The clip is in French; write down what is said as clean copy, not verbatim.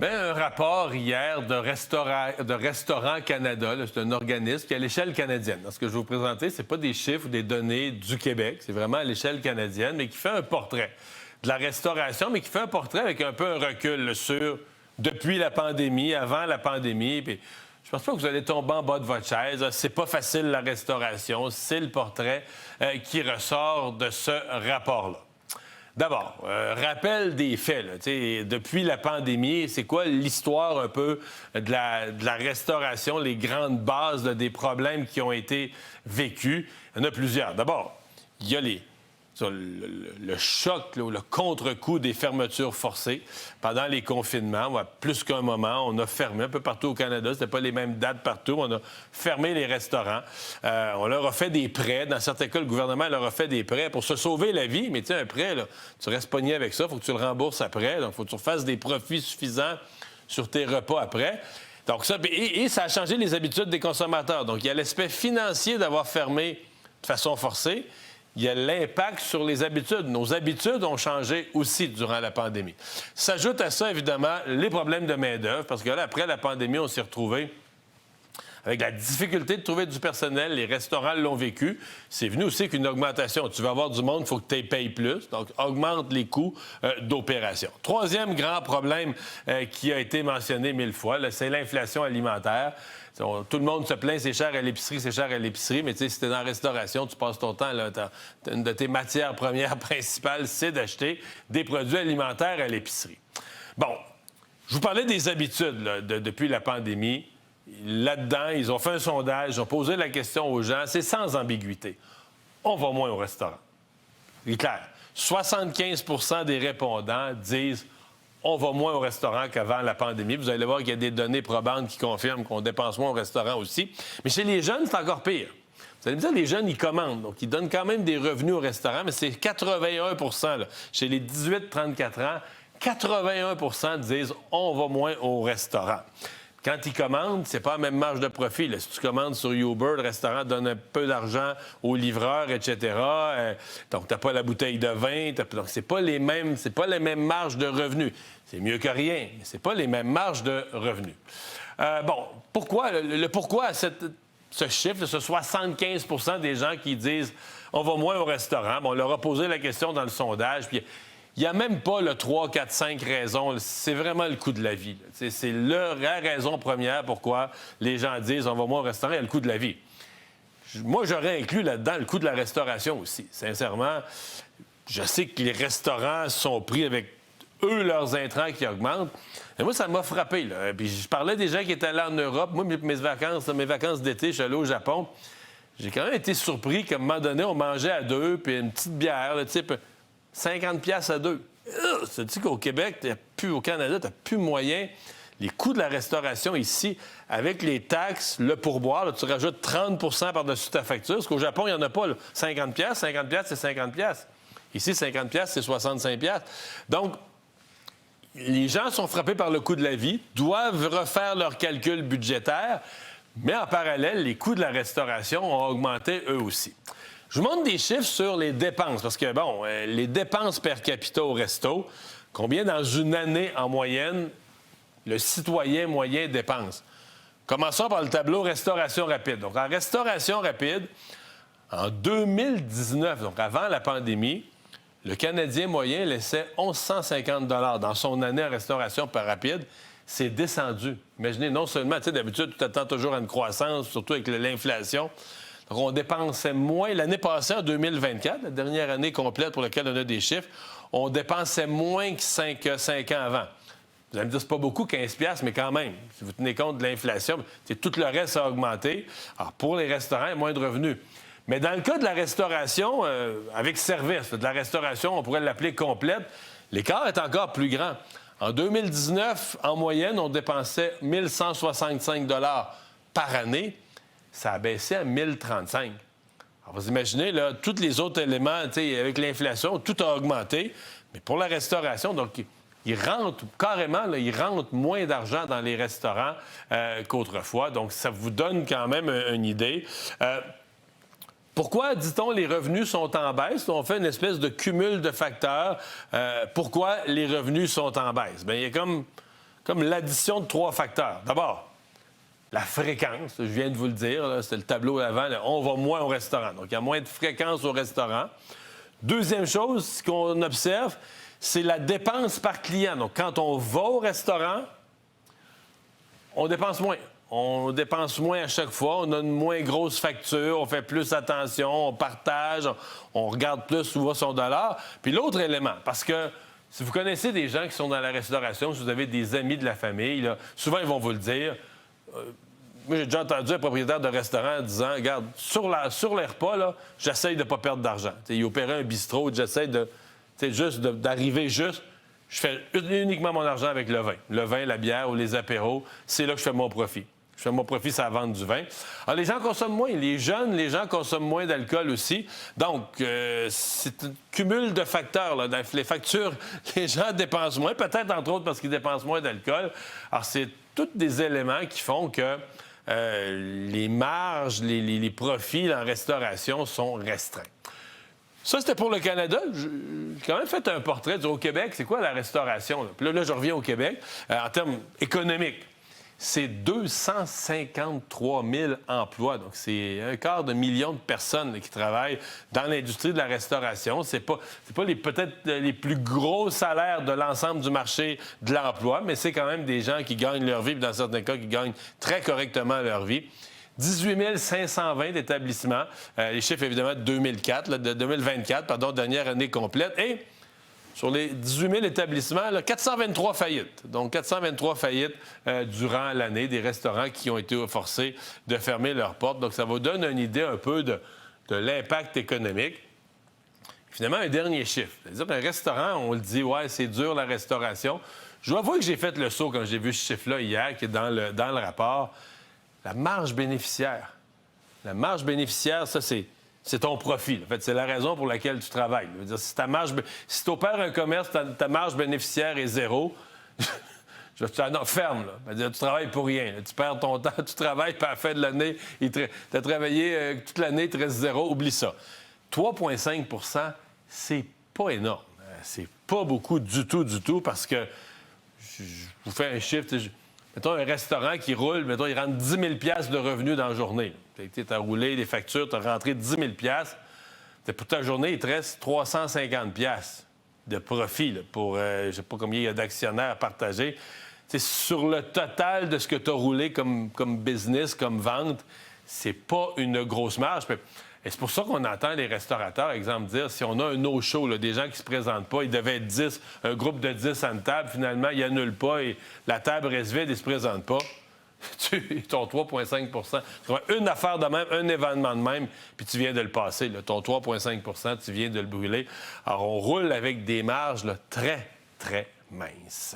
Bien, un rapport hier de Restaurant Canada, c'est un organisme qui est à l'échelle canadienne. Ce que je vais vous présenter, ce pas des chiffres ou des données du Québec, c'est vraiment à l'échelle canadienne, mais qui fait un portrait de la restauration, mais qui fait un portrait avec un peu un recul là, sur depuis la pandémie, avant la pandémie. Puis, je pense pas que vous allez tomber en bas de votre chaise. C'est pas facile la restauration. C'est le portrait qui ressort de ce rapport-là. D'abord, rappel des faits. Là, depuis la pandémie, c'est quoi l'histoire un peu de la restauration, les grandes bases là, des problèmes qui ont été vécus? Il y en a plusieurs. D'abord, il y a le choc, là, ou le contre-coup des fermetures forcées pendant les confinements. Plus qu'un moment, on a fermé un peu partout au Canada. C'était pas les mêmes dates partout. On a fermé les restaurants. On leur a fait des prêts. Dans certains cas, le gouvernement leur a fait des prêts pour se sauver la vie. Mais tu sais, un prêt, là, tu restes pogné avec ça. Il faut que tu le rembourses après. Donc, il faut que tu fasses des profits suffisants sur tes repas après. Donc, ça, et ça a changé les habitudes des consommateurs. Donc, il y a l'aspect financier d'avoir fermé de façon forcée. Il y a l'impact sur les habitudes. Nos habitudes ont changé aussi durant la pandémie. S'ajoute à ça, évidemment, les problèmes de main-d'œuvre, parce que là, après la pandémie, on s'est retrouvés avec la difficulté de trouver du personnel. Les restaurants l'ont vécu. C'est venu aussi qu'une augmentation. Tu veux avoir du monde, il faut que tu payes plus. Donc, augmente les coûts d'opération. Troisième grand problème qui a été mentionné 1000 fois, là, c'est l'inflation alimentaire. Tout le monde se plaint, c'est cher à l'épicerie, c'est cher à l'épicerie, mais tu sais, si t'es dans la restauration, tu passes ton temps, là, une de tes matières premières principales, c'est d'acheter des produits alimentaires à l'épicerie. Bon, je vous parlais des habitudes là, depuis la pandémie. Là-dedans, ils ont fait un sondage, ils ont posé la question aux gens, c'est sans ambiguïté. On va moins au restaurant. C'est clair. 75 des répondants disent on va moins au restaurant qu'avant la pandémie. Vous allez voir qu'il y a des données probantes qui confirment qu'on dépense moins au restaurant aussi. Mais chez les jeunes, c'est encore pire. Vous allez me dire, les jeunes, ils commandent. Donc, ils donnent quand même des revenus au restaurant, mais c'est 81 là. Chez les 18-34 ans, 81 disent on va moins au restaurant. Quand ils commandent, c'est pas la même marge de profit. Là. Si tu commandes sur Uber, le restaurant donne un peu d'argent aux livreurs, etc. Donc, tu n'as pas la bouteille de vin. Donc, c'est pas les mêmes marges de revenus. C'est mieux que rien, mais c'est pas les mêmes marges de revenus. Bon, pourquoi? Le pourquoi à ce chiffre, ce 75 des gens qui disent on va moins au restaurant. Bon, on leur a posé la question dans le sondage, puis il n'y a même pas le 3, 4, 5 raisons. C'est vraiment le coût de la vie. C'est la raison première pourquoi les gens disent on va moins au restaurant, il y a le coût de la vie. Moi, j'aurais inclus là-dedans le coût de la restauration aussi. Sincèrement, je sais que les restaurants sont pris avec eux, leurs intrants qui augmentent. Et moi, ça m'a frappé. Là. Puis je parlais des gens qui étaient allés en Europe. Moi, mes vacances d'été, je suis allé au Japon. J'ai quand même été surpris qu'à un moment donné, on mangeait à deux, puis une petite bière, là, type 50$ à deux. Ça dit qu'au Québec, au Canada, tu n'as plus moyen. Les coûts de la restauration ici, avec les taxes, le pourboire, là, tu rajoutes 30 par-dessus ta facture. Parce qu'au Japon, il n'y en a pas. Là. 50$, c'est 50$. Ici, 50$, c'est 65$. Donc, les gens sont frappés par le coût de la vie, doivent refaire leurs calculs budgétaires, mais en parallèle, les coûts de la restauration ont augmenté eux aussi. Je vous montre des chiffres sur les dépenses, parce que, bon, les dépenses per capita au resto, combien dans une année en moyenne le citoyen moyen dépense? Commençons par le tableau restauration rapide. Donc, en restauration rapide, en 2019, donc avant la pandémie, le Canadien moyen laissait 1150 $ dans son année en restauration par rapide. C'est descendu. Imaginez, non seulement, tu sais, d'habitude, tu t'attends toujours à une croissance, surtout avec l'inflation. Donc, on dépensait moins. L'année passée, en 2024, la dernière année complète pour laquelle on a des chiffres, on dépensait moins que 5 ans avant. Vous allez me dire, c'est pas beaucoup, 15$, mais quand même, si vous tenez compte de l'inflation, tout le reste a augmenté. Alors, pour les restaurants, il y a moins de revenus. Mais dans le cas de la restauration, avec service, de la restauration, on pourrait l'appeler complète, l'écart est encore plus grand. En 2019, en moyenne, on dépensait 1165 $ par année. Ça a baissé à 1035. Alors, vous imaginez, là, tous les autres éléments, avec l'inflation, tout a augmenté. Mais pour la restauration, donc, ils rentrent carrément, là, ils rentrent moins d'argent dans les restaurants qu'autrefois. Donc, ça vous donne quand même une idée. Pourquoi, dit-on, les revenus sont en baisse? On fait une espèce de cumul de facteurs. Pourquoi les revenus sont en baisse? Bien, il y a comme comme l'addition de 3 facteurs. D'abord, la fréquence, je viens de vous le dire, là, c'était le tableau avant, là, on va moins au restaurant. Donc, il y a moins de fréquence au restaurant. Deuxième chose, ce qu'on observe, c'est la dépense par client. Donc, quand on va au restaurant, on dépense moins. On dépense moins à chaque fois, on a une moins grosse facture, on fait plus attention, on partage, on regarde plus où va son dollar. Puis l'autre élément, parce que si vous connaissez des gens qui sont dans la restauration, si vous avez des amis de la famille, là, souvent ils vont vous le dire. Moi, j'ai déjà entendu un propriétaire de restaurant disant, regarde, sur les repas, là, j'essaye de ne pas perdre d'argent. T'sais, il opérait un bistrot, j'essaie d'arriver juste. Je fais uniquement mon argent avec le vin. Le vin, la bière ou les apéros, c'est là que je fais mon profit. Je fais mon profit, c'est la vente du vin. Alors, les gens consomment moins. Les jeunes, les gens consomment moins d'alcool aussi. Donc, c'est un cumul de facteurs. Là. Dans les factures, les gens dépensent moins, peut-être entre autres parce qu'ils dépensent moins d'alcool. Alors, c'est tous des éléments qui font que les marges, les profits en restauration sont restreints. Ça, c'était pour le Canada. J'ai quand même fait un portrait au Québec. C'est quoi la restauration? Là? Puis là, je reviens au Québec. En termes économiques, c'est 253 000 emplois. Donc, c'est 250 000 de personnes là, qui travaillent dans l'industrie de la restauration. C'est pas peut-être les plus gros salaires de l'ensemble du marché de l'emploi, mais c'est quand même des gens qui gagnent leur vie, puis dans certains cas, qui gagnent très correctement leur vie. 18 520 établissements. Les chiffres, évidemment, de 2024, dernière année complète. Et sur les 18 000 établissements, là, 423 faillites. Donc, 423 faillites durant l'année, des restaurants qui ont été forcés de fermer leurs portes. Donc, ça vous donne une idée un peu de l'impact économique. Finalement, un dernier chiffre. C'est-à-dire qu'un restaurant, on le dit, ouais, c'est dur la restauration. Je dois avouer que j'ai fait le saut quand j'ai vu ce chiffre-là hier, qui est dans le rapport. La marge bénéficiaire. La marge bénéficiaire, ça, c'est ton profit. En fait, c'est la raison pour laquelle tu travailles. Je veux dire, si tu opères un commerce, ta marge bénéficiaire est zéro, non, ferme. Là. Dire, tu travailles pour rien. Là. Tu perds ton temps, tu travailles, puis à la fin de l'année, tu as travaillé toute l'année, il te reste zéro, oublie ça. 3,5 % c'est pas énorme. C'est pas beaucoup du tout, parce que je vous fais un chiffre. Mettons un restaurant qui roule, mettons, il rentre 10 000 $ de revenus dans la journée. Tu as roulé des factures, tu as rentré 10 000 $. Pour ta journée, il te reste 350 $ de profit là, pour, je ne sais pas combien il y a d'actionnaires à partager. T'sais, sur le total de ce que tu as roulé comme business, comme vente, c'est pas une grosse marge. Et c'est pour ça qu'on entend les restaurateurs, exemple, dire si on a un no-show, là, des gens qui ne se présentent pas, ils devaient être 10, un groupe de 10 à une table, finalement, ils n'annulent pas et la table reste vide et ne se présentent pas. Ton 3,5 % une affaire de même, un événement de même, puis tu viens de le passer. Là, ton 3,5 % tu viens de le brûler. Alors, on roule avec des marges là, très, très minces.